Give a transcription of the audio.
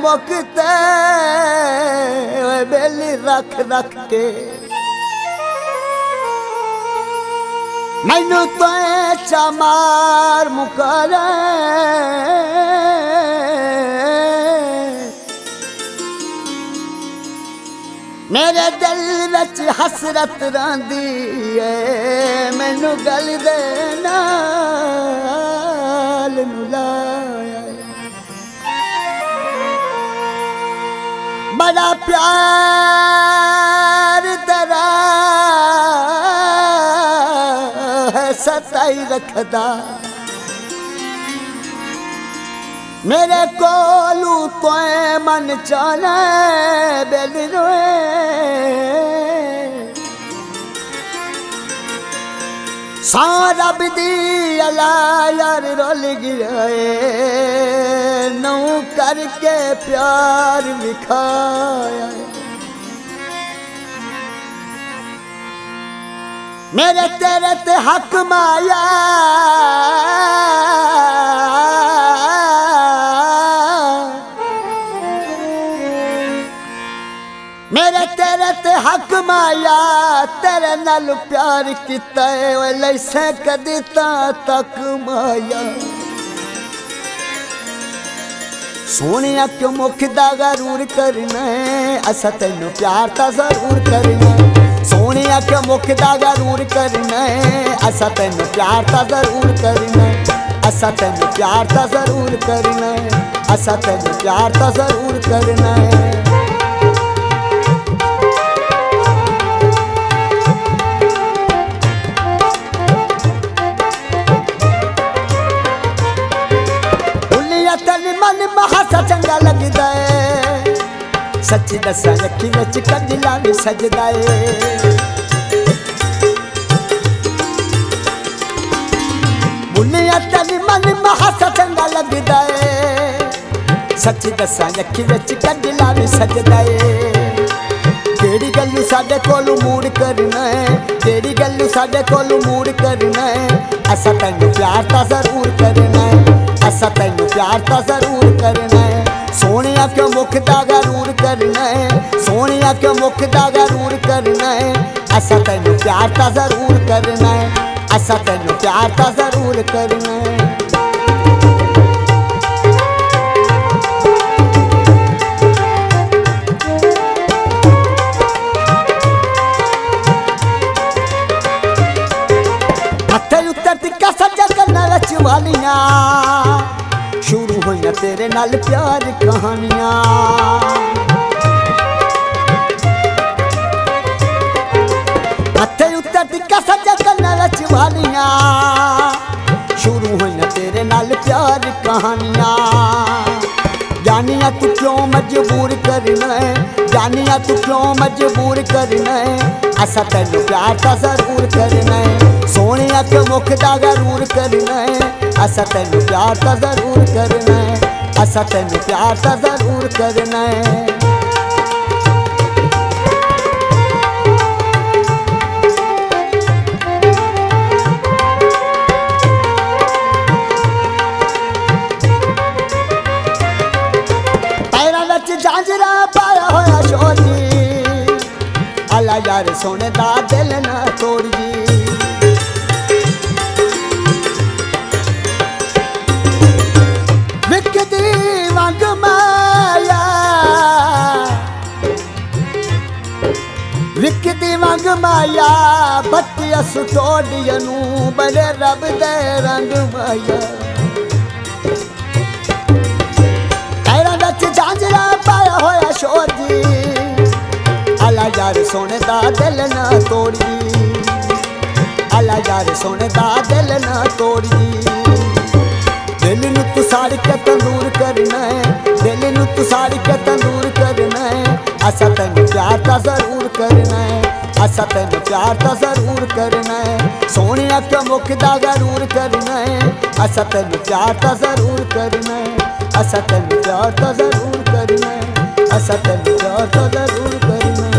मुकते बेली रख रख के मैनू तो चमार मुकर मेरे दिल विच हसरत रहिंदी है मैनू गल दे नाल लाया बड़ा प्यार तेरा है सताई रखदा मेरे कोलू तो मन चाले बेल रोए सारा बिदी अला यार रोल गिराए नौ करके प्यार विखाया मेरे तेरे ते हक माया मेरे तेरे ते हक माया तेरे नाल प्यार किता है लैसे कदी तक माया सोनिया क्यों मुख दा गरूर करना है असा तेनू प्यार ता जरूर करना सोनिया क्यों मुख दा गरूर करना है असा तेनू प्यार ता जरूर करना असा तेनू प्यार ता जरूर करना असा तेनू प्यार ता जरूर करना है मन महासा चंगा लगदा है सच्ची दसा अखी विच कंजला भी सजदा है बुलिया तन मन महासा चंगा लगदा है सच्ची दसा अखी विच कंजला भी सजदा है केड़ी गल्लू साडे कोलू मूड करना है केड़ी गल्लू साडे कोलू मूड करना है असा तैनू प्यार ता जरूर करना है असा तैनू प्यार ता जरूर करना है सोनिया क्यों मुख दा गरूर करना है सोनिया क्यों मुख दा गरूर करना है असा तैनू प्यार ता जरूर करना है असा तैनू प्यार ता जरूर करना है मत्थे उत्ते टिक्का सज्जा करना विच वालियां शुरू हुई तेरे नाल प्यार कहानियां मत्थे उत्ते टिक्का सज्जा करना विच वालियां शुरू हुई तेरे नाल प्यार कहानियां जानिया तू क्यों मजबूर करना है जानिया तू क्यों मजबूर करना है असा तैनू प्यार ता जरूर करना है सोनिया क्यों मुख दा गरूर करना है असा तैनू प्यार ता जरूर करना है असा तैनू प्यार ता जरूर करना है पैरां विच झांझरा पाया होया शोरी अला यार सोने दा दिल ना तोड़ी विकदी वंग माया बत्तिया सुटोडिया नू बड़े रब दे रंग माया पैरां विच झांझरा पाया होया शोर जी अला यार सोने दा दिल ना तोड़ी अला यार सोने दा दिल ना तोड़ी दिल नू तू साड़ के तंदूर करना है दिल नू तू साड़ के तंदूर करना है असा तैनू प्यार ता जरूर करना है असा तैनू प्यार ता जरूर करना है सोनिया क्यों मुख दा गरूर करना है असा तैनू प्यार ता जरूर करना है असा तैनू प्यार ता जरूर करना है असा तैनू प्यार ता जरूर करना है।